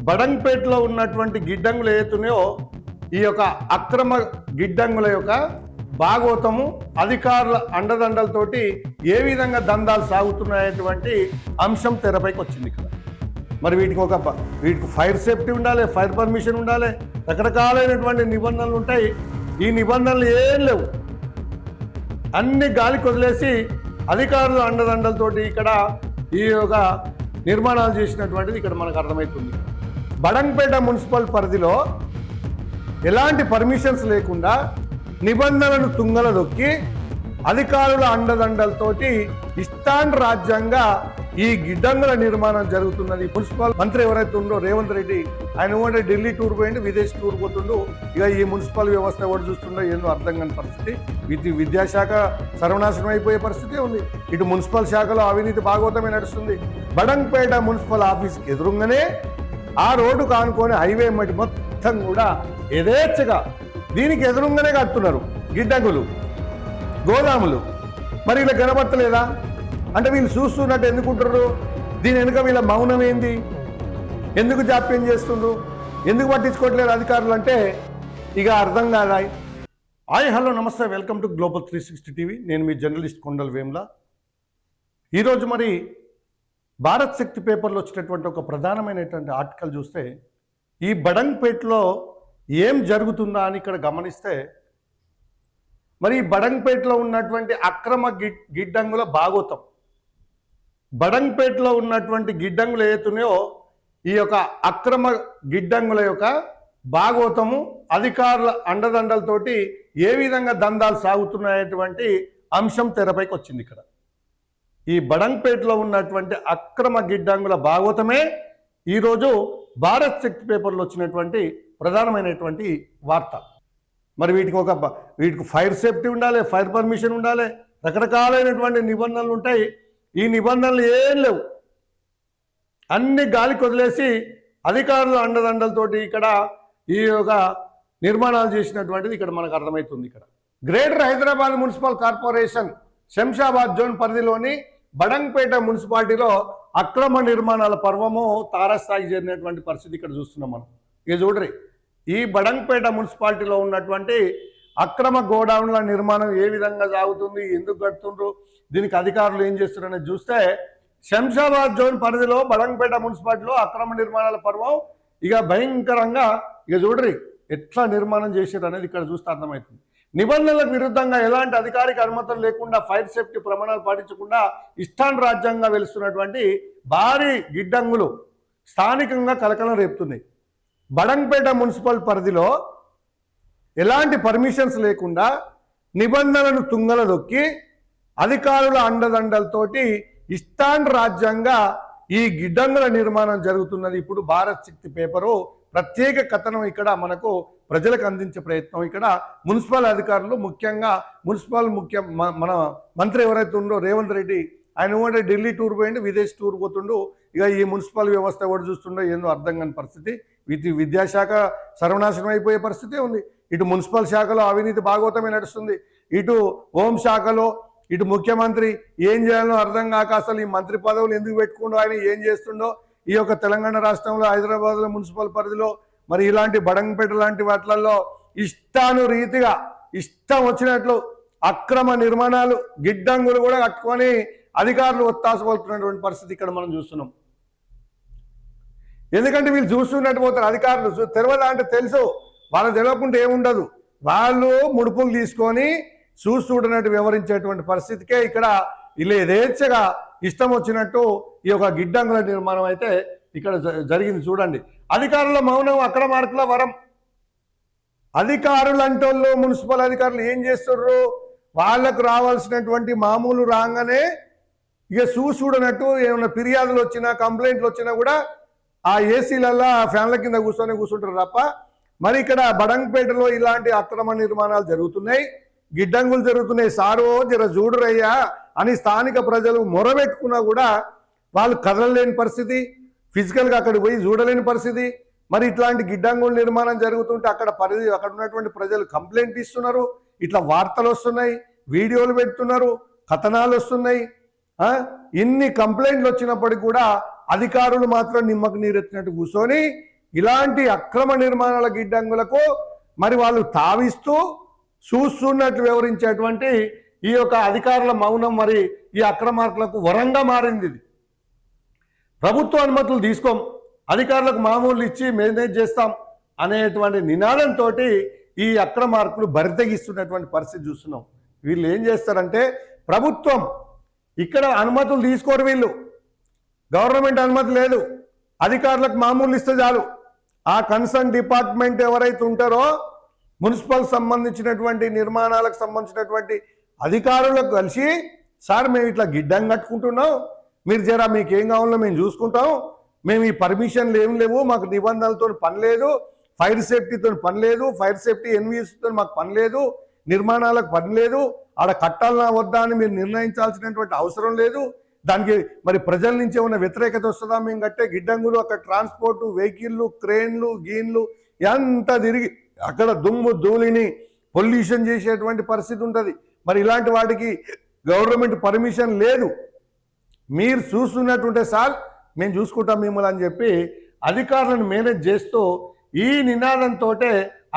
బడంగ్పేటలో ఉన్నటువంటి గిడ్డంగులు ఏతున్నాయో ఈ యొక్క అక్రమ గిడ్డంగుల యొక్క భాగోతము అధికారుల అండదండలతోటి ఏ విధంగా దందాలు సాగుతున్నాయటువంటి అంశం తెరపైకి వచ్చింది ఇక్కడ. మరి వీటికి ఫైర్ సేఫ్టీ ఉండాలి, ఫైర్ పర్మిషన్ ఉండాలి, రకరకాలైనటువంటి నిబంధనలు ఉంటాయి. ఈ నిబంధనలు ఏం లేవు, అన్ని గాలికి వదిలేసి అధికారుల అండదండలతోటి ఇక్కడ ఈ యొక్క నిర్మాణాలు చేసినటువంటిది ఇక్కడ మనకు అర్థమవుతుంది. బడంగ్పేట మున్సిపల్ పరిధిలో ఎలాంటి పర్మిషన్స్ లేకుండా నిబంధనలను తుంగల దొక్కి అధికారుల అండదండలతోటి ఇష్టాంరాజ్యంగా ఈ గిడ్డంగుల నిర్మాణం జరుగుతున్నది. మున్సిపల్ మంత్రి ఎవరైతే ఉందో రేవంత్ రెడ్డి, ఆయన ఢిల్లీ టూర్ పోయిండు, విదేశీ టూర్ పోతుండు. ఇక ఈ మున్సిపల్ వ్యవస్థ ఎవరు చూస్తుండో ఏందో అర్థం కాని పరిస్థితి. ఇటు విద్యాశాఖ సర్వనాశనం అయిపోయే పరిస్థితి ఉంది, ఇటు మున్సిపల్ శాఖలో అవినీతి భాగవతమే నడుస్తుంది. బడంగ్పేట మున్సిపల్ ఆఫీస్కి ఎదురుగానే ఆ రోడ్డు కానుకొని హైవే మట్టి మొత్తం కూడా యథేచ్ఛగా దీనికి ఎదురుగానే కడుతున్నారు గిడ్డంగులు, గోదాములు. మరి వీళ్ళకి కనబడతలేదా? అంటే వీళ్ళు చూస్తున్నట్టు ఎందుకుంటారు? దీని వెనుక వీళ్ళ మౌనం ఏంది? ఎందుకు జాప్యం చేస్తుండ్రు? ఎందుకు పట్టించుకోవట్లేదు అధికారులు అంటే ఇక అర్థం కాదా. హాయ్, హలో, నమస్తే, వెల్కమ్ టు గ్లోబల్ 360 టీవీ. నేను మీ జర్నలిస్ట్ కొండల వేమ్లా. ఈరోజు మరి భారత్ శక్తి పేపర్లో వచ్చినటువంటి ఒక ప్రధానమైనటువంటి ఆర్టికల్ చూస్తే ఈ బడంగ్పేటలో ఏం జరుగుతుందా అని ఇక్కడ గమనిస్తే మరి ఈ బడంగ్పేటలో ఉన్నటువంటి అక్రమ గిడ్డంగుల భాగోతం, బడంగ్పేటలో ఉన్నటువంటి గిడ్డంగులు ఏతున్నాయో ఈ యొక్క అక్రమ గిడ్డంగుల యొక్క భాగోతము అధికారుల అండదండలతోటి ఏ విధంగా దందాలు సాగుతున్నాయటువంటి అంశం తెరపైకి వచ్చింది ఇక్కడ. ఈ బడంగ్పేటలో ఉన్నటువంటి అక్రమ గిడ్డంగుల భాగోతమే ఈరోజు భారత్ శక్తి పేపర్లో వచ్చినటువంటి ప్రధానమైనటువంటి వార్త. మరి వీటికి ఫైర్ సేఫ్టీ ఉండాలి, ఫైర్ పర్మిషన్ ఉండాలి, రకరకాలైనటువంటి నిబంధనలు ఉంటాయి. ఈ నిబంధనలు ఏం లేవు, అన్ని గాలికి వదిలేసి అధికారుల అండదండలతోటి ఇక్కడ ఈ యొక్క నిర్మాణాలు చేసినటువంటిది ఇక్కడ మనకు అర్థమవుతుంది. ఇక్కడ greater Hyderabad municipal corporation Shamshabad zone పరిధిలోని బడంగ్పేట మున్సిపాలిటీలో అక్రమ నిర్మాణాల పర్వము తారస్థాయికి చేరినటువంటి పరిస్థితి ఇక్కడ చూస్తున్నాం మనం. ఇక చూడరి, ఈ బడంగ్పేట మున్సిపాలిటీలో ఉన్నటువంటి అక్రమ గోడౌన్ల నిర్మాణం ఏ విధంగా సాగుతుంది, ఎందుకు కడుతుండ్రు, దీనికి అధికారులు ఏం చేస్తున్నారు అనేది చూస్తే శంషాబాద్ జోన్ పరిధిలో బడంగ్పేట మున్సిపాలిటీలో అక్రమ నిర్మాణాల పర్వం ఇక భయంకరంగా ఇక చూడరి ఎట్లా నిర్మాణం చేశారు అనేది ఇక్కడ చూస్తే అర్థమవుతుంది. నిబంధనలకు విరుద్ధంగా ఎలాంటి అధికారిక అనుమతులు లేకుండా ఫైర్ సేఫ్టీ ప్రమాణాలు పాటించకుండా ఇష్టాంరాజ్యంగా వెలుస్తున్నటువంటి భారీ గిడ్డంగులు స్థానికంగా కలకలం రేపుతున్నాయి. బడంగ్పేట మున్సిపల్ పరిధిలో ఎలాంటి పర్మిషన్స్ లేకుండా నిబంధనలను తుంగల దొక్కి అధికారుల అండదండలతోటి ఇష్టాంరాజ్యంగా ఈ గిడ్డంగుల నిర్మాణం జరుగుతున్నది. ఇప్పుడు భారత్ శక్తి పేపరు ప్రత్యేక కథనం ఇక్కడ మనకు ప్రజలకు అందించే ప్రయత్నం. ఇక్కడ మున్సిపల్ అధికారులు ముఖ్యంగా మన మంత్రి ఎవరైతే ఉందో రేవంత్ రెడ్డి, ఆయన ఢిల్లీ టూర్ పోయిండు, విదేశీ టూర్ పోతుండు. ఇక ఈ మున్సిపల్ వ్యవస్థ ఎవరు చూస్తుండో ఏందో అర్థం కాని పరిస్థితి. ఇటు విద్యాశాఖ సర్వనాశనం అయిపోయే పరిస్థితి ఉంది, ఇటు మున్సిపల్ శాఖలో అవినీతి భాగవతమే నడుస్తుంది, ఇటు హోంశాఖలో ఇటు ముఖ్యమంత్రి ఏం చేయాలో అర్థం కాక అసలు ఈ మంత్రి పదవులు ఎందుకు పెట్టుకుండో, ఆయన ఏం చేస్తుండో. ఈ యొక్క తెలంగాణ రాష్ట్రంలో హైదరాబాద్లో మున్సిపల్ పరిధిలో మరి ఇలాంటి బడంగ్పేట లాంటి వాటిలలో ఇష్టానురీతిగా ఇష్టం వచ్చినట్లు అక్రమ నిర్మాణాలు గిడ్డంగులు కూడా కట్టుకొని అధికారులు ఒత్తాసపడుతున్నటువంటి పరిస్థితి ఇక్కడ మనం చూస్తున్నాం. ఎందుకంటే వీళ్ళు చూస్తున్నట్టు పోతారు అధికారులు, తెలవదా అంటే తెలుసు, వాళ్ళకి తెలియకుండా ఏముండదు, వాళ్ళు ముడుపులు తీసుకొని చూస్తున్నట్టు వ్యవహరించేటువంటి పరిస్థితికే ఇక్కడ ఇలా యథేచ్ఛగా ఇష్టం వచ్చినట్టు ఈ యొక్క గిడ్డంగుల నిర్మాణం అయితే ఇక్కడ జరిగింది. చూడండి, అధికారుల మౌనం అక్కడ మార్కుల వరం. అధికారులు అంటే మున్సిపల్ అధికారులు ఏం చేస్తుర్రు, వాళ్ళకు రావాల్సినటువంటి మామూలు రాగానే ఇక చూడనట్టు ఏమైనా ఫిర్యాదులు వచ్చినా కంప్లైంట్లు వచ్చినా కూడా ఆ ఏసీలల్లో ఆ ఫ్యాన్ల కింద కూర్చుంటారు తప్ప. మరి ఇక్కడ బడంగ్పేటలో ఇలాంటి అక్రమ నిర్మాణాలు జరుగుతున్నాయి, గిడ్డంగులు జరుగుతున్నాయి, సారో జర చూడురయ్యా అని స్థానిక ప్రజలు మొరబెట్టుకున్నా కూడా వాళ్ళు కదలలేని పరిస్థితి, ఫిజికల్గా అక్కడికి పోయి చూడలేని పరిస్థితి. మరి ఇట్లాంటి గిడ్డంగుల నిర్మాణం జరుగుతుంటే అక్కడ ఉన్నటువంటి ప్రజలు కంప్లైంట్ ఇస్తున్నారు, ఇట్లా వార్తలు వస్తున్నాయి, వీడియోలు పెడుతున్నారు, కథనాలు వస్తున్నాయి. ఇన్ని కంప్లైంట్లు వచ్చినప్పటికీ కూడా అధికారులు మాత్రం నిమ్మకు నీరెత్తినట్టు కూర్చొని ఇలాంటి అక్రమ నిర్మాణాల గిడ్డంగులకు మరి వాళ్ళు తావిస్తూ చూస్తున్నట్లు వివరించేటువంటి ఈ యొక్క అధికారుల మౌనం మరి ఈ అక్రమార్కులకు వరంగా మారింది. ఇది ప్రభుత్వ అనుమతులు తీసుకోం, అధికారులకు మామూలు ఇచ్చి మేనేజ్ చేస్తాం అనేటువంటి నినాదంతో ఈ అక్రమార్కులు బరితెగిస్తున్నటువంటి పరిస్థితి చూస్తున్నాం. వీళ్ళు ఏం చేస్తారంటే ప్రభుత్వం ఇక్కడ అనుమతులు తీసుకోరు, వీళ్ళు గవర్నమెంట్ అనుమతి లేదు, అధికారులకు మామూలు ఇస్తే చాలు. ఆ కన్సర్న్ డిపార్ట్మెంట్ ఎవరైతే ఉంటారో మున్సిపల్ సంబంధించినటువంటి నిర్మాణాలకు సంబంధించినటువంటి అధికారులకు కలిసి, సార్ మేము ఇట్లా గిడ్డం కట్టుకుంటున్నాం, మీరు జరా మీకు ఏం కావాలో మేము చూసుకుంటాం, మేము ఈ పర్మిషన్లు ఏం లేవు, మాకు నిబంధనలతో పని లేదు, ఫైర్ సేఫ్టీతో పని లేదు, ఫైర్ సేఫ్టీ ఎన్విఎస్తో మాకు పని లేదు, నిర్మాణాలకు పని లేదు, ఆడ కట్టాలన్నా వద్దా అని మీరు నిర్ణయించాల్సినటువంటి అవసరం లేదు, దానికి మరి ప్రజల నుంచి ఏమైనా వ్యతిరేకత వస్తుందా, మేము కట్టే గిడ్డంగులు అక్కడ ట్రాన్స్పోర్టు వెహికల్లు క్రేన్లు గీన్లు ఎంత తిరిగి అక్కడ దుమ్ము ధూళిని పొల్యూషన్ చేసేటువంటి పరిస్థితి ఉంటుంది. మరి ఇలాంటి వాటికి గవర్నమెంట్ పర్మిషన్ లేదు, మీరు చూస్తున్నట్టుంటే సార్ మేము చూసుకుంటాం మిమ్మల్ని అని చెప్పి అధికారులను మేనేజ్ చేస్తూ ఈ నినాదంతో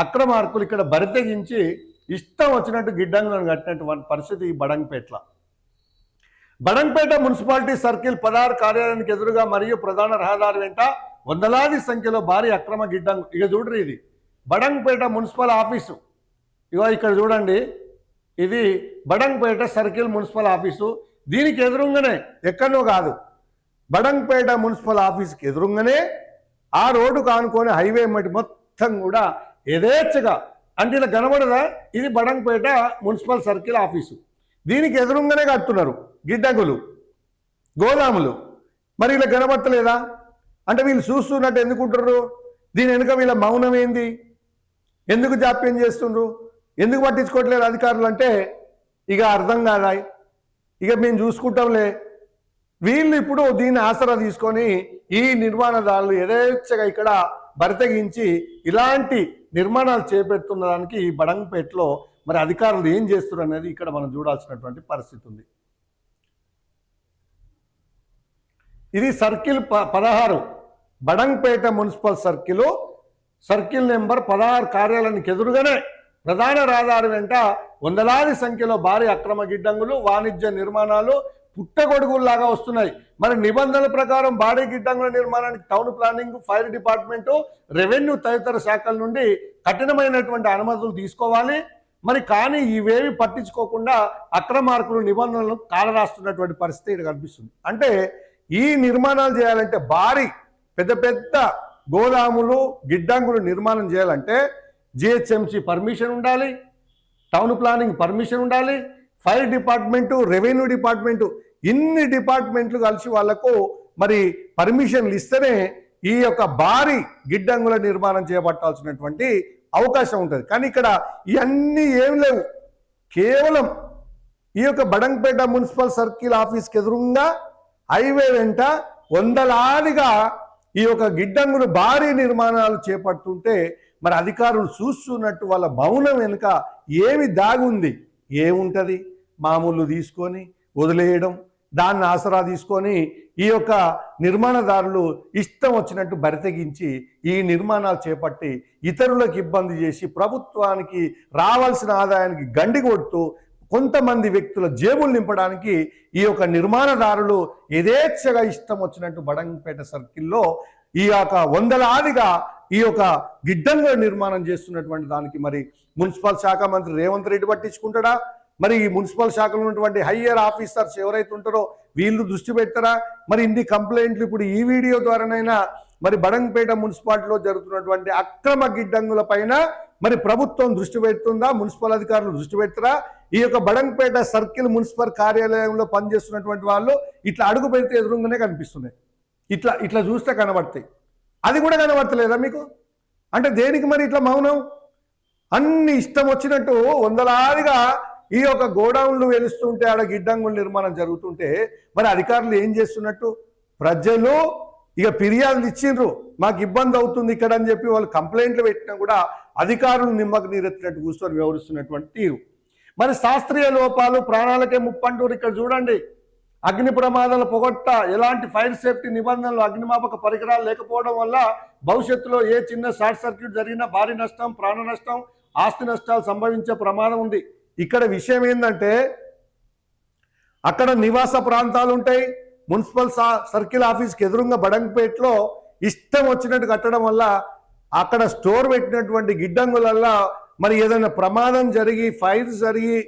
అక్రమార్కులు ఇక్కడ బరితెగించి ఇష్టం వచ్చినట్టు గిడ్డంగులను కట్టినటువంటి పరిస్థితి ఈ బడంగపేట మున్సిపాలిటీ సర్కిల్ 16 కార్యాలయానికి ఎదురుగా మరియు ప్రధాన రహదారి వెంట వందలాది సంఖ్యలో భారీ అక్రమ గిడ్డంగు. ఇక చూడరు, ఇది బడంగపేట మున్సిపల్ ఆఫీసు. ఇగో ఇక్కడ చూడండి, ఇది బడంగపేట సర్కిల్ మున్సిపల్ ఆఫీసు. దీనికి ఎదురుగానే, ఎక్కడో కాదు, బడంగపేట మున్సిపల్ ఆఫీస్కి ఎదురుగానే ఆ రోడ్డు కానుకొని హైవే మట్టి మొత్తం కూడా యథేచ్ఛగా, అంటే ఇలా కనబడదా, ఇది బడంగపేట మున్సిపల్ సర్కిల్ ఆఫీసు. దీనికి ఎదురుగానే కడుతున్నారు గిడ్డంగులు, గోదాములు. మరి ఇలా కనబడతలేదా? అంటే వీళ్ళు చూస్తున్నట్టు ఎందుకుంటారు? దీని వెనుక వీళ్ళ మౌనం ఏంది? ఎందుకు జాప్యం చేస్తుండ్రు? ఎందుకు పట్టించుకోవట్లేదు అధికారులు అంటే ఇక అర్థం కాదా, ఇక మేము చూసుకుంటాంలే. వీళ్ళు ఇప్పుడు దీన్ని ఆసరా తీసుకొని ఈ నిర్మాణదారులు యథేచ్ఛగా ఇక్కడ బరితెగించి ఇలాంటి నిర్మాణాలు చేపడుతున్న దానికి ఈ బడంగపేటలో మరి అధికారులు ఏం చేస్తున్నారు అనేది ఇక్కడ మనం చూడాల్సినటువంటి పరిస్థితి ఉంది. ఇది circle 16 Badangpet municipal circle number 16 కార్యాలయానికి ఎదురుగానే ప్రధాన రహదారి వెంట వందలాది సంఖ్యలో భారీ అక్రమ గిడ్డంగులు, వాణిజ్య నిర్మాణాలు పుట్టగొడుగుల్లాగా వస్తున్నాయి. మరి నిబంధనల ప్రకారం భారీ గిడ్డంగుల నిర్మాణానికి town planning, fire department, revenue తదితర శాఖల నుండి కఠినమైనటువంటి అనుమతులు తీసుకోవాలి. మరి కానీ ఇవేవి పట్టించుకోకుండా అక్రమార్కులు నిబంధనలను కాలరాస్తున్నటువంటి పరిస్థితి ఇక్కడ కనిపిస్తుంది. అంటే ఈ నిర్మాణాలు చేయాలంటే భారీ పెద్ద పెద్ద గోదాములు గిడ్డంగులు నిర్మాణం చేయాలంటే జిహెచ్ఎంసీ పర్మిషన్ ఉండాలి, టౌన్ ప్లానింగ్ పర్మిషన్ ఉండాలి, ఫైర్ డిపార్ట్మెంటు, రెవెన్యూ డిపార్ట్మెంటు, ఇన్ని డిపార్ట్మెంట్లు కలిసి వాళ్లకు మరి పర్మిషన్లు ఇస్తేనే ఈ యొక్క భారీ గిడ్డంగుల నిర్మాణం చేపట్టాల్సినటువంటి అవకాశం ఉంటుంది. కానీ ఇక్కడ ఇవన్నీ ఏం లేవు. కేవలం ఈ యొక్క బడంగపేట మున్సిపల్ సర్కిల్ ఆఫీస్కి ఎదురుగా హైవే వెంట వందలాదిగా ఈ యొక్క గిడ్డంగులు భారీ నిర్మాణాలు చేపడుతుంటే మరి అధికారులు చూస్తున్నట్టు వాళ్ళ మౌనం వెనుక ఏమి దాగుంది? ఏముంటుంది? మామూలు తీసుకొని వదిలేయడం, దాన్ని ఆసరా తీసుకొని ఈ యొక్క నిర్మాణదారులు ఇష్టం వచ్చినట్టు బరితెగించి ఈ నిర్మాణాలు చేపట్టి ఇతరులకు ఇబ్బంది చేసి ప్రభుత్వానికి రావాల్సిన ఆదాయానికి గండి కొడుతూ కొంతమంది వ్యక్తుల జేబులు నింపడానికి ఈ యొక్క నిర్మాణదారులు యథేచ్ఛగా ఇష్టం వచ్చినట్టు బడంగపేట సర్కిల్లో ఈ యొక్క వందలాదిగా ఈ యొక్క గిడ్డంగుల నిర్మాణం చేస్తున్నటువంటి దానికి మరి మున్సిపల్ శాఖ మంత్రి రేవంత్ రెడ్డి పట్టించుకుంటాడా? మరి ఈ మున్సిపల్ శాఖలో ఉన్నటువంటి హయ్యర్ ఆఫీసర్స్ ఎవరైతే ఉంటారో వీళ్ళు దృష్టి పెట్టారా? మరి ఇన్ని కంప్లైంట్లు ఇప్పుడు ఈ వీడియో ద్వారానైనా మరి బడంగపేట మున్సిపాలిటీలో జరుగుతున్నటువంటి అక్రమ గిడ్డంగుల పైన మరి ప్రభుత్వం దృష్టి పెడుతుందా? మున్సిపల్ అధికారులు దృష్టి పెడతారా? ఈ యొక్క బడంగపేట సర్కిల్ మున్సిపల్ కార్యాలయంలో పనిచేస్తున్నటువంటి వాళ్ళు ఇట్లా అడుగు పెడితే ఎదురుగానే కనిపిస్తున్నాయి, ఇట్లా చూస్తే కనబడతాయి. అది కూడా కనబడతలేదా మీకు? అంటే దేనికి మరి ఇట్లా మౌనం? అన్ని ఇష్టం వచ్చినట్టు వందలాదిగా ఈ యొక్క గోడౌన్లు వెలుస్తుంటే ఆడ గిడ్డంగుల నిర్మాణం జరుగుతుంటే మరి అధికారులు ఏం చేస్తున్నట్టు? ప్రజలు ఇక ఫిర్యాదులు ఇచ్చిండ్రు, మాకు ఇబ్బంది అవుతుంది ఇక్కడ అని చెప్పి వాళ్ళు కంప్లైంట్లు పెట్టినా కూడా అధికారులు నిమ్మకు నీరెత్తినట్టు కూర్చొని వ్యవహరిస్తున్నటువంటి తీరు. మరి శాస్త్రీయ లోపాలు ప్రాణాలకే ముప్పంటూరు. ఇక్కడ చూడండి, అగ్ని ప్రమాదాల పొగట్ట ఎలాంటి ఫైర్ సేఫ్టీ నిబంధనలు, అగ్నిమాపక పరికరాలు లేకపోవడం వల్ల భవిష్యత్తులో ఏ చిన్న షార్ట్ సర్క్యూట్ జరిగినా భారీ నష్టం, ప్రాణ నష్టం, ఆస్తి నష్టాలు సంభవించే ప్రమాదం ఉంది. ఇక్కడ విషయం ఏంటంటే అక్కడ నివాస ప్రాంతాలు ఉంటాయి. మున్సిపల్ సర్కిల్ ఆఫీస్కి ఎదురుగా బడంగపేటలో ఇష్టం వచ్చినట్టు కట్టడం వల్ల అక్కడ స్టోర్ పెట్టినటువంటి గిడ్డంగులల్లో మరి ఏదైనా ప్రమాదం జరిగి, ఫైర్ జరిగి,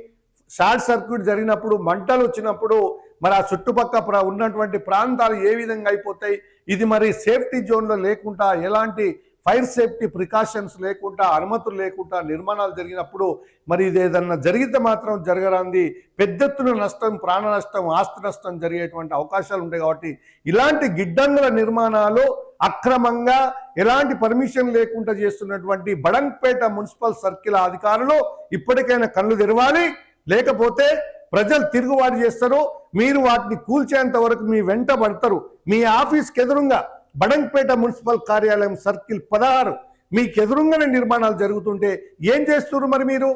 షార్ట్ సర్క్యూట్ జరిగినప్పుడు, మంటలు వచ్చినప్పుడు మరి ఆ చుట్టుపక్కల ఉన్నటువంటి ప్రాంతాలు ఏ విధంగా అయిపోతాయి. ఇది మరి సేఫ్టీ జోన్లో లేకుండా, ఎలాంటి ఫైర్ సేఫ్టీ ప్రికాషన్స్ లేకుండా, అనుమతులు లేకుండా నిర్మాణాలు జరిగినప్పుడు మరి ఇది ఏదన్నా జరిగితే మాత్రం జరగరాంది పెద్ద ఎత్తున నష్టం, ప్రాణ నష్టం, ఆస్తి నష్టం జరిగేటువంటి అవకాశాలు ఉంటాయి. కాబట్టి ఇలాంటి గిడ్డంగుల నిర్మాణాలు అక్రమంగా ఎలాంటి పర్మిషన్ లేకుండా చేస్తున్నటువంటి బడంగపేట మున్సిపల్ సర్కిల్ అధికారులు ఇప్పటికైనా కళ్ళు తెరవాలి. లేకపోతే ప్రజలు తిరుగుబాటు చేస్తారు. మీరు వాటిని కూల్చేంత వరకు మీ వెంట పడతారు. మీ ఆఫీస్కి ఎదురుగా బడంగపేట మున్సిపల్ కార్యాలయం సర్కిల్ 16 మీకు ఎదురుగానే నిర్మాణాలు జరుగుతుంటే ఏం చేస్తున్నారు? మరి మీరు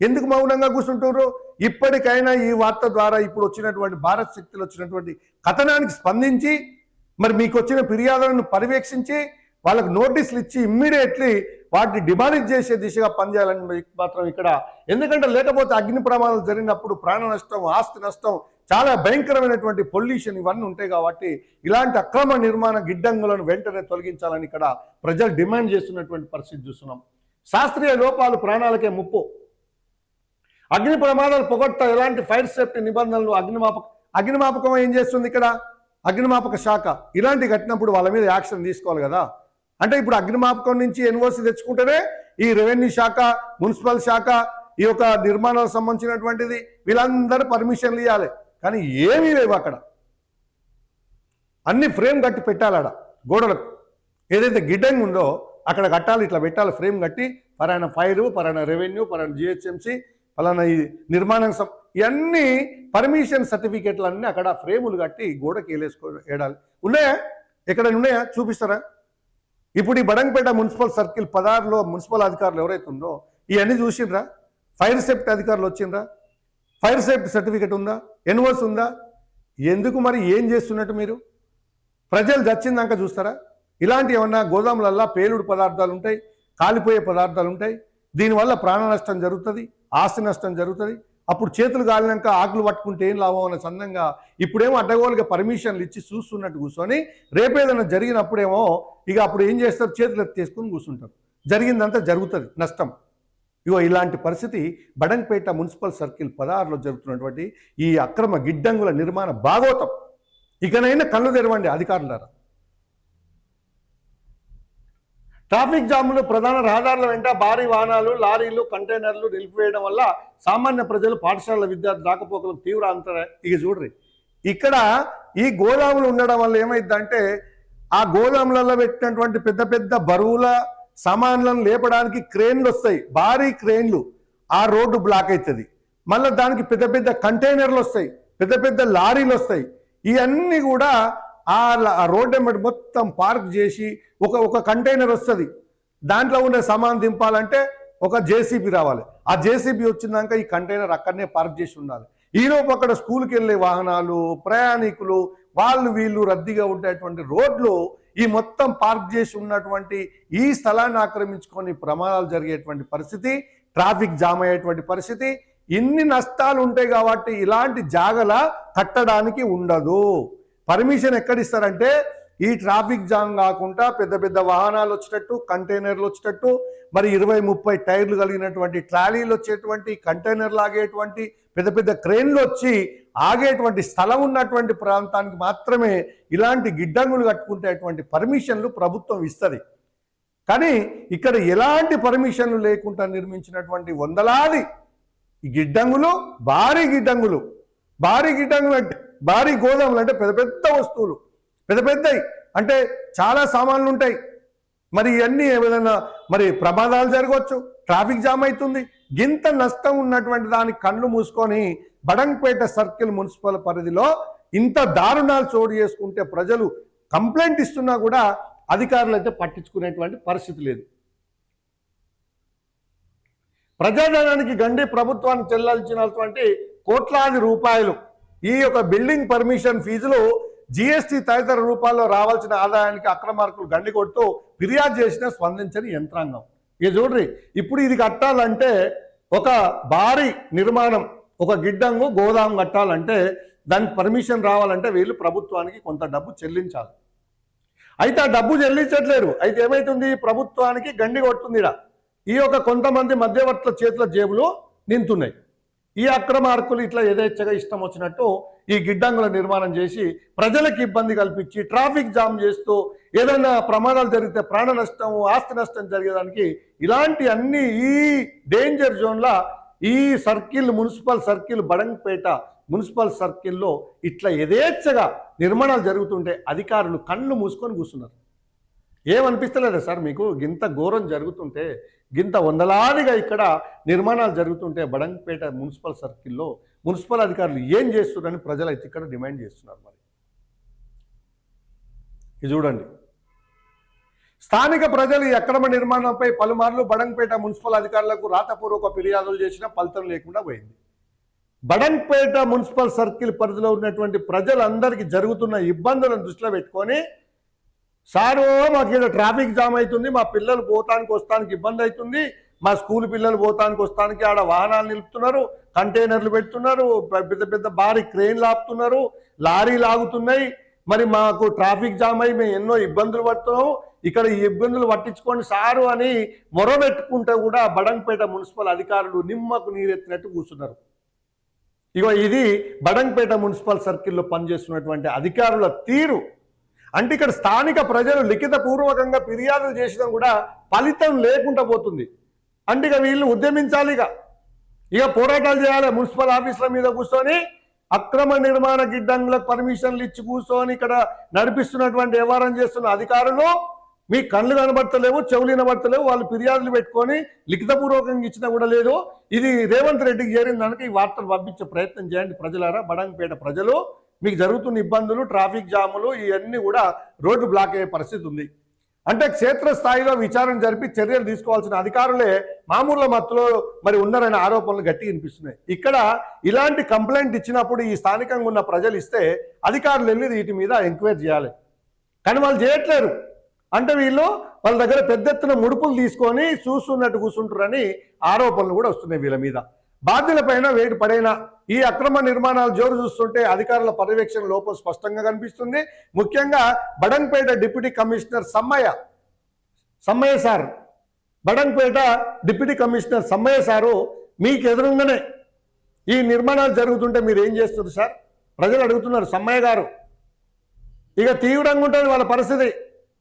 ఎందుకు మౌనంగా కూర్చుంటారు? ఇప్పటికైనా ఈ వార్త ద్వారా ఇప్పుడు వచ్చినటువంటి భారత్ శక్తిలో వచ్చినటువంటి కథనానికి స్పందించి మరి మీకు వచ్చిన ఫిర్యాదులను పర్యవేక్షించి వాళ్ళకు నోటీసులు ఇచ్చి ఇమ్మీడియట్లీ వాటిని డిమాలిష్ చేసే దిశగా పనిచేయాలని మాత్రం ఇక్కడ. ఎందుకంటే లేకపోతే అగ్ని ప్రమాదాలు జరిగినప్పుడు ప్రాణ నష్టం, ఆస్తి నష్టం, చాలా భయంకరమైనటువంటి పొల్యూషన్ ఇవన్నీ ఉంటాయి. కాబట్టి ఇలాంటి అక్రమ నిర్మాణ గిడ్డంగులను వెంటనే తొలగించాలని ఇక్కడ ప్రజలు డిమాండ్ చేస్తున్నటువంటి పరిస్థితి చూస్తున్నాం. శాస్త్రీయ లోపాలు ప్రాణాలకే ముప్పు. అగ్ని ప్రమాదాలు పొగట్ట ఎలాంటి ఫైర్ సేఫ్టీ నిబంధనలు, అగ్నిమాపకం ఏం చేస్తుంది ఇక్కడ? అగ్నిమాపక శాఖ ఇలాంటి కట్టినప్పుడు వాళ్ళ మీద యాక్షన్ తీసుకోవాలి కదా. అంటే ఇప్పుడు అగ్నిమాపకం నుంచి ఎన్ఓసి తెచ్చుకుంటేనే ఈ రెవెన్యూ శాఖ, మున్సిపల్ శాఖ, ఈ యొక్క నిర్మాణాలకు సంబంధించినటువంటిది వీళ్ళందరూ పర్మిషన్లు ఇవ్వాలి. కానీ ఏమీ లేవు అక్కడ. అన్ని ఫ్రేమ్ కట్టి పెట్టాలి ఆడ గోడలకు. ఏదైతే గిడ్డంగి ఉందో అక్కడ కట్టాలి, ఇట్లా పెట్టాలి ఫ్రేమ్ కట్టి. పలానా ఫైర్, పలానా రెవెన్యూ, పలానా జిహెచ్ఎంసీ, పలానా ఈ నిర్మాణం ఇవన్నీ పర్మిషన్ సర్టిఫికేట్లు అన్నీ అక్కడ ఫ్రేములు కట్టి గోడకి వేడాలి. ఉన్నాయా? ఎక్కడైనా ఉన్నాయా? చూపిస్తారా? ఇప్పుడు ఈ బడంగపేట మున్సిపల్ సర్కిల్ 16లో మున్సిపల్ అధికారులు ఎవరైతే ఉందో ఇవన్నీ చూసిండ్రా? ఫైర్ సేఫ్టీ అధికారులు వచ్చిండ్రా? ఫైర్ సేఫ్టీ సర్టిఫికేట్ ఉందా? ఎన్ఓసి ఉందా? ఎందుకు మరి ఏం చేస్తున్నట్టు మీరు? ప్రజలు చచ్చిందాక చూస్తారా? ఇలాంటి ఏమన్నా గోదాములల్లో పేలుడు పదార్థాలు ఉంటాయి, కాలిపోయే పదార్థాలు ఉంటాయి. దీనివల్ల ప్రాణ నష్టం జరుగుతుంది, ఆస్తి నష్టం జరుగుతుంది. అప్పుడు చేతులు కాలినాక ఆకులు పట్టుకుంటే ఏం లాభం అనే సందంగా ఇప్పుడేమో అడ్డగోలుగా పర్మిషన్లు ఇచ్చి చూస్తున్నట్టు కూర్చొని రేపేదైనా జరిగినప్పుడేమో ఇక అప్పుడు ఏం చేస్తారు? చేతులు ఎత్తేసుకొని కూర్చుంటారు. జరిగిందంతా జరుగుతుంది నష్టం. ఇగో ఇలాంటి పరిస్థితి బడంగపేట మున్సిపల్ సర్కిల్ 16లో జరుగుతున్నటువంటి ఈ అక్రమ గిడ్డంగుల నిర్మాణ భాగోతం. ఇకనైనా కళ్ళు తెరవండి అధికారులారా. ట్రాఫిక్ జాములు, ప్రధాన రహదారుల వెంట భారీ వాహనాలు, లారీలు, కంటైనర్లు నిలిపివేయడం వల్ల సామాన్య ప్రజలు, పాఠశాలల విద్యార్థులు రాకపోకలకు తీవ్ర అంతరాయం. ఇక చూడ్రి, ఇక్కడ ఈ గోదాములు ఉండడం వల్ల ఏమైందంటే ఆ గోదాములలో పెట్టినటువంటి పెద్ద పెద్ద బరువుల సామాన్లను లేపడానికి క్రేన్లు వస్తాయి, భారీ క్రేన్లు. ఆ రోడ్డు బ్లాక్ అవుతుంది. మళ్ళీ దానికి పెద్ద పెద్ద కంటైనర్లు వస్తాయి, పెద్ద పెద్ద లారీలు వస్తాయి. ఇవన్నీ కూడా ఆ రోడ్డు ఎమ్మటి మొత్తం పార్క్ చేసి ఒక కంటైనర్ వస్తుంది. దాంట్లో ఉండే సామాన్ దింపాలంటే ఒక జేసీబీ రావాలి. ఆ జేసీబీ వచ్చినాక ఈ కంటైనర్ అక్కడనే పార్క్ చేసి ఉండాలి. ఈలోపు అక్కడ స్కూల్కి వెళ్ళే వాహనాలు, ప్రయాణికులు, వాళ్ళు వీళ్ళు రద్దీగా ఉండేటువంటి రోడ్లు ఈ మొత్తం పార్క్ చేసి ఉన్నటువంటి ఈ స్థలాన్ని ఆక్రమించుకొని ప్రమాదాలు జరిగేటువంటి పరిస్థితి, ట్రాఫిక్ జామ్ అయ్యేటువంటి పరిస్థితి. ఇన్ని నష్టాలు ఉంటాయి కాబట్టి ఇలాంటి జాగల కట్టడానికి ఉండదు. పర్మిషన్ ఎక్కడిస్తారంటే ఈ ట్రాఫిక్ జామ్ కాకుండా పెద్ద పెద్ద వాహనాలు వచ్చేటట్టు, కంటైనర్లు వచ్చేటట్టు, మరి 20-30 టైర్లు కలిగినటువంటి ట్రాలీలు వచ్చేటువంటి, కంటైనర్లు ఆగేటువంటి, పెద్ద పెద్ద క్రేన్లు వచ్చి ఆగేటువంటి స్థలం ఉన్నటువంటి ప్రాంతానికి మాత్రమే ఇలాంటి గిడ్డంగులు కట్టుకుంటేటువంటి పర్మిషన్లు ప్రభుత్వం ఇస్తుంది. కానీ ఇక్కడ ఎలాంటి పర్మిషన్లు లేకుండా నిర్మించినటువంటి వందలాది గిడ్డంగులు, భారీ గిడ్డంగులు అంటే భారీ గోదాములు అంటే పెద్ద పెద్ద వస్తువులు, పెద్ద పెద్దవి అంటే చాలా సామాన్లు ఉంటాయి. మరి ఇవన్నీ ఏదైనా మరి ప్రమాదాలు జరగవచ్చు, ట్రాఫిక్ జామ్ అవుతుంది. గింత నష్టం ఉన్నటువంటి దానికి కళ్ళు మూసుకొని బడంగపేట సర్కిల్ మున్సిపల్ పరిధిలో ఇంత దారుణాలు చోటు చేసుకుంటే ప్రజలు కంప్లైంట్ ఇస్తున్నా కూడా అధికారులు అయితే పట్టించుకునేటువంటి పరిస్థితి లేదు. ప్రజాధనానికి గండి ప్రభుత్వానికి చెల్లాల్సినటువంటి కోట్లాది రూపాయలు ఈ యొక్క బిల్డింగ్ పర్మిషన్ ఫీజులు జిఎస్టీ తదితర రూపాల్లో రావాల్సిన ఆదాయానికి అక్రమార్కులు గండి కొడుతూ ఫిర్యాదు చేసినా స్పందించని యంత్రాంగం. ఇక చూడ్రి, ఇప్పుడు ఇది కట్టాలంటే ఒక భారీ నిర్మాణం, ఒక గిడ్డంగు గోదాం కట్టాలంటే దానికి పర్మిషన్ రావాలంటే వీళ్ళు ప్రభుత్వానికి కొంత డబ్బు చెల్లించాలి. అయితే ఆ డబ్బు చెల్లించట్లేరు. అయితే ఏమైతుంది, ప్రభుత్వానికి గండి కొడుతుంది. ఈ యొక్క కొంతమంది మధ్యవర్తుల చేతుల జేబులు నింతున్నాయి. ఈ అక్రమార్కులు ఇట్లా యథేచ్ఛగా ఇష్టం వచ్చినట్టు ఈ గిడ్డంగుల నిర్మాణం చేసి ప్రజలకు ఇబ్బంది కల్పించి ట్రాఫిక్ జామ్ చేస్తూ ఏదైనా ప్రమాదాలు జరిగితే ప్రాణ నష్టం, ఆస్తి నష్టం జరిగేదానికి ఇలాంటి అన్ని ఈ డేంజర్ జోన్ల ఈ circle, municipal circle, Badangpet municipal సర్కిల్లో ఇట్లా యథేచ్ఛగా నిర్మాణాలు జరుగుతుంటే అధికారులు కళ్ళు మూసుకొని కూర్చున్నారు. ఏమనిపిస్తలేదా సార్ మీకు? గింత ఘోరం జరుగుతుంటే, గింత వందలాదిగా ఇక్కడ నిర్మాణాలు జరుగుతుంటే బడంగపేట మున్సిపల్ సర్కిల్లో మున్సిపల్ అధికారులు ఏం చేస్తున్నారని ప్రజలు అయితే ఇక్కడ డిమాండ్ చేస్తున్నారు. మరి ఇది చూడండి, స్థానిక ప్రజలు ఈ అక్రమ నిర్మాణంపై పలుమార్లు బడంగపేట మున్సిపల్ అధికారులకు రాతపూర్వక ఫిర్యాదులు చేసినా ఫలితం లేకుండా పోయింది. బడంగపేట మున్సిపల్ సర్కిల్ పరిధిలో ఉన్నటువంటి ప్రజలందరికీ జరుగుతున్న ఇబ్బందులను దృష్టిలో పెట్టుకొని, సారు మాకు ఇక్కడ ట్రాఫిక్ జామ్ అవుతుంది, మా పిల్లలు పోతానికి వస్తానికి ఇబ్బంది అవుతుంది, మా స్కూల్ పిల్లలు పోతానికి వస్తానికి ఆడ వాహనాలు నిలుపుతున్నారు, కంటైనర్లు పెడుతున్నారు, పెద్ద పెద్ద భారీ క్రెయిన్లు ఆపుతున్నారు, లారీలు ఆగుతున్నాయి, మరి మాకు ట్రాఫిక్ జామ్ అయ్యి మేము ఎన్నో ఇబ్బందులు పడుతున్నాము, ఇక్కడ ఈ ఇబ్బందులు పట్టించుకోండి సారు అని మొరబెట్టుకుంటే కూడా బడంగపేట మున్సిపల్ అధికారులు నిమ్మకు నీరెత్తినట్టు కూర్చున్నారు. ఇగో ఇది బడంగపేట మున్సిపల్ సర్కిల్లో పనిచేస్తున్నటువంటి అధికారుల తీరు. అంటే ఇక్కడ స్థానిక ప్రజలు లిఖితపూర్వకంగా ఫిర్యాదులు చేసినా కూడా ఫలితం లేకుండా పోతుంది. అంటే ఇక వీళ్ళు ఉద్యమించాలి, ఇక పోరాటాలు చేయాలి. మున్సిపల్ ఆఫీసుల మీద కూర్చొని అక్రమ నిర్మాణ గిడ్డంగులకు పర్మిషన్లు ఇచ్చి కూర్చొని ఇక్కడ నడిపిస్తున్నటువంటి వ్యవహారం చేస్తున్న అధికారులు మీ కళ్ళు కనబడతలేవు, చెవులు కనబడతలేవు, వాళ్ళు ఫిర్యాదులు పెట్టుకొని లిఖితపూర్వకంగా ఇచ్చినా కూడా లేదు. ఇది రేవంత్ రెడ్డికి చేరిన దానికి ఈ వార్తలు పంపించే ప్రయత్నం చేయండి ప్రజలారా. బడంగపేట ప్రజలు, మీకు జరుగుతున్న ఇబ్బందులు, ట్రాఫిక్ జాములు ఇవన్నీ కూడా రోడ్డు బ్లాక్ అయ్యే పరిస్థితి ఉంది. అంటే క్షేత్రస్థాయిలో విచారణ జరిపి చర్యలు తీసుకోవాల్సిన అధికారులే మామూలు మత్తులో మరి ఉన్నారనే ఆరోపణలు గట్టిగా వినిపిస్తున్నాయి. ఇక్కడ ఇలాంటి కంప్లైంట్ ఇచ్చినప్పుడు ఈ స్థానికంగా ఉన్న ప్రజలు ఇస్తే అధికారులు వెళ్ళి వీటి మీద ఎంక్వైరీ చేయాలి. కానీ వాళ్ళు చేయట్లేరు. అంటే వీళ్ళు వాళ్ళ దగ్గర పెద్ద ఎత్తున ముడుపులు తీసుకొని చూస్తున్నట్టు కూర్చుంటారని ఆరోపణలు కూడా వస్తున్నాయి వీళ్ళ మీద. బాధ్యులపైన వేడి పడైన ఈ అక్రమ నిర్మాణాలు జోరు చూస్తుంటే అధికారుల పర్యవేక్షణ లోపం స్పష్టంగా కనిపిస్తుంది. ముఖ్యంగా Badangpet deputy commissioner Sammaiah sir, Badangpet deputy commissioner Sammaiah sir మీకు ఎదురుగానే ఈ నిర్మాణాలు జరుగుతుంటే మీరు ఏం చేస్తారు సార్? ప్రజలు అడుగుతున్నారు. సమ్మయ్య గారు ఇక తీవ్రంగా ఉంటుంది వాళ్ళ పరిస్థితి.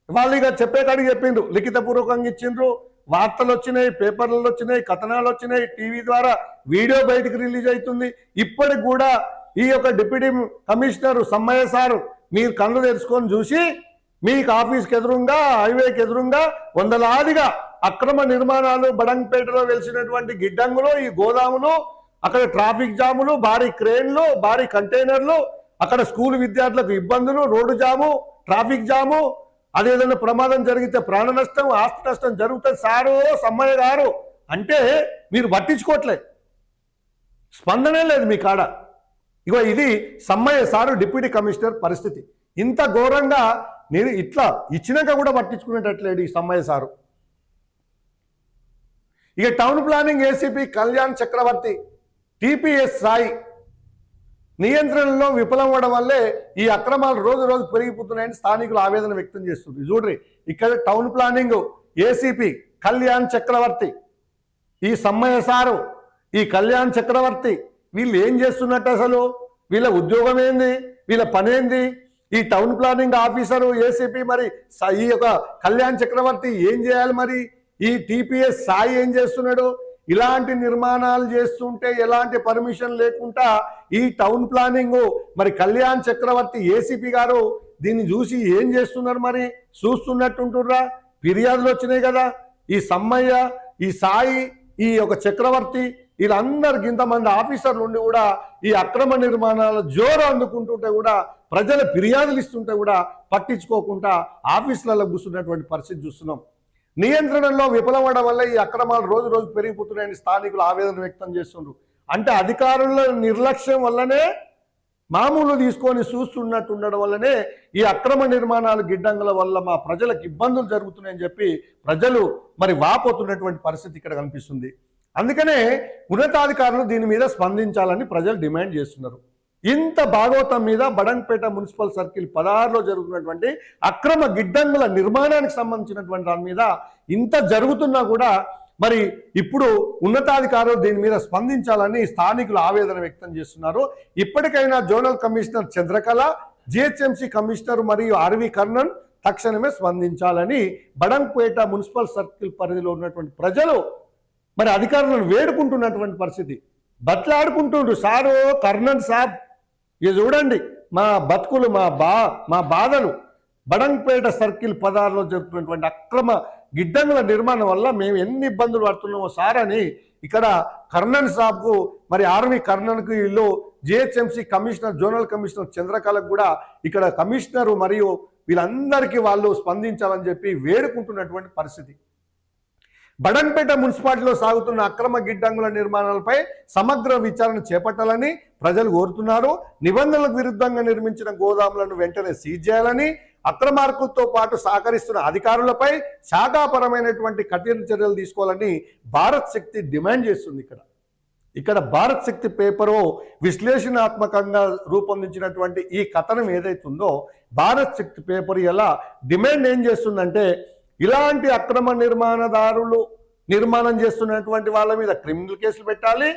వాళ్ళు ఇక చెప్పే కాడికి చెప్పిండ్రు, లిఖితపూర్వకంగా ఇచ్చిండ్రు, వార్తలు వచ్చినాయి, పేపర్లలో వచ్చినాయి, కథనాలు వచ్చినాయి, టీవీ ద్వారా వీడియో బయటకు రిలీజ్ అవుతుంది. ఇప్పటికి కూడా ఈ యొక్క డిప్యూటీ కమిషనర్ సమ్మయ్య సారు మీరు కళ్ళు తెరుచుకొని చూసి మీకు ఆఫీస్కి ఎదురుగా, హైవేకి ఎదురుగా వందలాదిగా అక్రమ నిర్మాణాలు, బడంగపేటలో వెలిసినటువంటి గిడ్డంగులు, ఈ గోదాములు, అక్కడ ట్రాఫిక్ జాములు, భారీ క్రేన్లు, భారీ కంటైనర్లు, అక్కడ స్కూల్ విద్యార్థులకు ఇబ్బందులు, రోడ్డు జాము, ట్రాఫిక్ జాము, అదేదైనా ప్రమాదం జరిగితే ప్రాణ నష్టం, ఆస్తి నష్టం జరుగుతుంది సారు సమ్మయ్య గారు అంటే మీరు పట్టించుకోవట్లే, స్పందనే లేదు మీ కాడ. ఇగో ఇది సమ్మయ్య సారు డిప్యూటీ కమిషనర్ పరిస్థితి. ఇంత ఘోరంగా నేను ఇట్లా ఇచ్చినాక కూడా పట్టించుకునేటట్లేడు ఈ సమ్మయ్య సారు. ఇక టౌన్ ప్లానింగ్ ఏసీపీ కళ్యాణ్ చక్రవర్తి, టీపీఎస్ సాయి నియంత్రణలో విఫలమవడం వల్లే ఈ అక్రమాలు రోజు రోజు పెరిగిపోతున్నాయని స్థానికులు ఆవేదన వ్యక్తం చేస్తుంది. చూడ్రి, ఇక్కడ టౌన్ ప్లానింగ్ ఏసీపీ కళ్యాణ్ చక్రవర్తి, ఈ సమ్మయ్య సారు, ఈ కళ్యాణ్ చక్రవర్తి వీళ్ళు ఏం చేస్తున్నట్టు? అసలు వీళ్ళ ఉద్యోగం ఏంది? వీళ్ళ పని ఏంది? ఈ టౌన్ ప్లానింగ్ ఆఫీసరు ఏసీపీ మరి ఈ యొక్క కళ్యాణ్ చక్రవర్తి ఏం చేయాలి? మరి ఈ టీపీఎస్ సాయి ఏం చేస్తున్నాడు? ఇలాంటి నిర్మాణాలు చేస్తుంటే ఎలాంటి పర్మిషన్ లేకుండా ఈ టౌన్ ప్లానింగ్ మరి కళ్యాణ్ చక్రవర్తి ఏసీపీ గారు దీన్ని చూసి ఏం చేస్తున్నారు? మరి చూస్తున్నట్టుంటుర్రా? ఫిర్యాదులు వచ్చినాయి కదా. ఈ సమ్మయ్య, ఈ సాయి, ఈ యొక్క చక్రవర్తి వీళ్ళందరికి ఇంతమంది ఆఫీసర్లు ఉండి కూడా ఈ అక్రమ నిర్మాణాల జోరు అందుకుంటుంటే కూడా ప్రజల ఫిర్యాదులు ఇస్తుంటే కూడా పట్టించుకోకుండా ఆఫీసులలో కూర్చున్నటువంటి పరిస్థితి చూస్తున్నాం. నియంత్రణలో విఫలమవడం వల్ల ఈ అక్రమాలు రోజు రోజు పెరిగిపోతున్నాయని స్థానికులు ఆవేదన వ్యక్తం చేస్తున్నారు. అంటే అధికారుల నిర్లక్ష్యం వల్లనే మామూలు తీసుకొని చూస్తున్నట్టు ఉండడం వల్లనే ఈ అక్రమ నిర్మాణాలు గిడ్డంగుల వల్ల మా ప్రజలకు ఇబ్బందులు జరుగుతున్నాయని చెప్పి ప్రజలు మరి వాపోతున్నటువంటి పరిస్థితి ఇక్కడ కనిపిస్తుంది. అందుకనే ఉన్నతాధికారులు దీని మీద స్పందించాలని ప్రజలు డిమాండ్ చేస్తున్నారు. ఇంత భాగవతం మీద బడంగపేట మున్సిపల్ సర్కిల్ 16లో జరుగుతున్నటువంటి అక్రమ గిడ్డంగుల నిర్మాణానికి సంబంధించినటువంటి దాని మీద ఇంత జరుగుతున్నా కూడా మరి ఇప్పుడు ఉన్నతాధికారులు దీని మీద స్పందించాలని స్థానికులు ఆవేదన వ్యక్తం చేస్తున్నారు. ఇప్పటికైనా zonal commissioner Chandrakala, GHMC commissioner మరియు ఆర్వి కర్ణన్ తక్షణమే స్పందించాలని బడంగపేట మున్సిపల్ సర్కిల్ పరిధిలో ఉన్నటువంటి ప్రజలు మరి అధికారులను వేడుకుంటున్నటువంటి పరిస్థితి. బట్లాడుకుంటుండ్రు, సారు కర్ణన్ సాబ్ ఇది చూడండి మా బతుకులు మా బాధలు, బడంగపేట సర్కిల్ 16లో జరుగుతున్నటువంటి అక్రమ గిడ్డంగుల నిర్మాణం వల్ల మేము ఎన్ని ఇబ్బందులు పడుతున్నామో సార్ అని ఇక్కడ కర్ణన్ సాబ్కు మరి ఆర్వి కర్ణన్కు వీళ్ళు జిహెచ్ఎంసీ కమిషనర్, జోనల్ కమిషనర్ చంద్రకళకు కూడా ఇక్కడ కమిషనరు మరియు వీళ్ళందరికీ వాళ్ళు స్పందించాలని చెప్పి వేడుకుంటున్నటువంటి పరిస్థితి. బడంగపేట మున్సిపాలిటీలో సాగుతున్న అక్రమ గిడ్డంగుల నిర్మాణాలపై సమగ్ర విచారణ చేపట్టాలని ప్రజలు కోరుతున్నారు. నిబంధనలకు విరుద్ధంగా నిర్మించిన గోదాములను వెంటనే సీజ్ చేయాలని, అక్రమార్కులతో పాటు సహకరిస్తున్న అధికారులపై శాఖాపరమైనటువంటి కఠిన చర్యలు తీసుకోవాలని భారత్ శక్తి డిమాండ్ చేస్తుంది. ఇక్కడ భారత్ శక్తి పేపరు విశ్లేషణాత్మకంగా రూపొందించినటువంటి ఈ కథనం ఏదైతుందో భారత్ శక్తి పేపర్ ఎలా డిమాండ్ ఏం చేస్తుందంటే, ఇలాంటి అక్రమ నిర్మాణదారులు నిర్మాణం చేస్తున్నటువంటి వాళ్ళ మీద క్రిమినల్ కేసులు పెట్టాలి,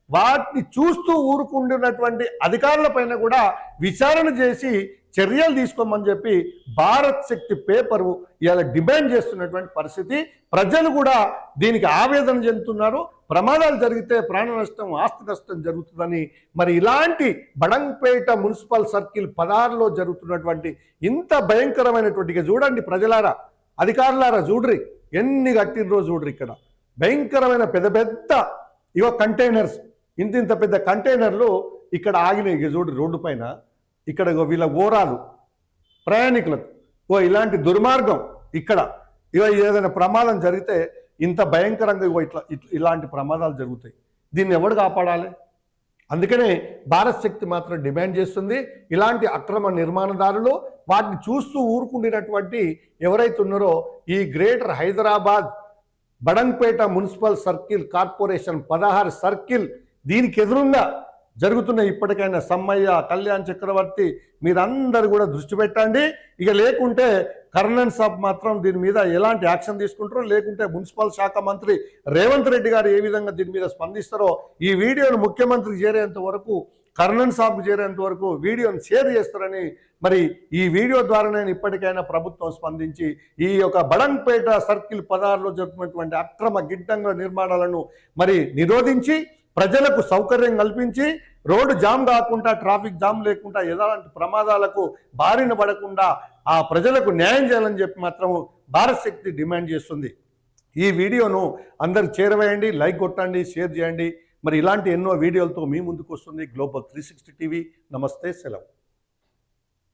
వాటిని చూస్తూ ఊరుకుంటున్నటువంటి అధికారులపైన కూడా విచారణ చేసి చర్యలు తీసుకోమని చెప్పి భారత్ శక్తి పేపరు ఇలా డిమాండ్ చేస్తున్నటువంటి పరిస్థితి. ప్రజలు కూడా దీనికి ఆవేదన చెందుతున్నారు. ప్రమాదాలు జరిగితే ప్రాణ నష్టం, ఆస్తి నష్టం జరుగుతుందని మరి ఇలాంటి బడంగపేట మున్సిపల్ సర్కిల్ 16లో జరుగుతున్నటువంటి ఇంత భయంకరమైనటువంటి, చూడండి ప్రజలారా, అధికారులారా చూడ్రి ఎన్ని కట్టినరో చూడ్రి. ఇక్కడ భయంకరమైన పెద్ద పెద్ద ఇవో కంటైనర్స్, ఇంత పెద్ద కంటైనర్లు ఇక్కడ ఆగినాయి చూడ్రి రోడ్డు పైన. ఇక్కడ వీళ్ళ ఓరాలు ప్రయాణికులకు ఇలాంటి దుర్మార్గం. ఇక్కడ ఏదైనా ప్రమాదం జరిగితే ఇంత భయంకరంగా ఇలాంటి ప్రమాదాలు జరుగుతాయి. దీన్ని ఎవడు కాపాడాలి? అందుకనే భారత్ శక్తి మాత్రం డిమాండ్ చేస్తుంది, ఇలాంటి అక్రమ నిర్మాణదారులు వాటిని చూస్తూ ఊరుకుండినటువంటి ఎవరైతే ఉన్నారో ఈ greater Hyderabad Badangpet municipal circle corporation 16 circle దీనికి ఎదురుగా జరుగుతున్న ఇప్పటికైనా సమ్మయ్య, కళ్యాణ్ చక్రవర్తి మీరందరూ కూడా దృష్టి పెట్టండి. ఇక లేకుంటే కర్ణన్ సాబ్ మాత్రం దీని మీద ఎలాంటి యాక్షన్ తీసుకుంటారో, లేకుంటే మున్సిపల్ శాఖ మంత్రి రేవంత్ రెడ్డి గారు ఏ విధంగా దీని మీద స్పందిస్తారో ఈ వీడియోను ముఖ్యమంత్రికి చేరేంత వరకు, కర్ణన్ సాబ్కు చేరేంత వరకు వీడియోను షేర్ చేస్తారని మరి ఈ వీడియో ద్వారా నేను ఇప్పటికైనా ప్రభుత్వం స్పందించి ఈ యొక్క బడంగపేట సర్కిల్ 16లో జరుగుతున్నటువంటి అక్రమ గిడ్డంగుల నిర్మాణాలను మరి నిరోధించి ప్రజలకు సౌకర్యం కల్పించి రోడ్డు జామ్ కాకుండా, ట్రాఫిక్ జామ్ లేకుండా, ఎలాంటి ప్రమాదాలకు బారిన పడకుండా ఆ ప్రజలకు న్యాయం చేయాలని చెప్పి మాత్రం భారత్ శక్తి డిమాండ్ చేస్తుంది. ఈ వీడియోను అందరు చేరవేయండి, లైక్ కొట్టండి, షేర్ చేయండి. మరి ఇలాంటి ఎన్నో వీడియోలతో మీ ముందుకు వస్తుంది గ్లోబల్ 360 టీవీ. నమస్తే, సెలవు.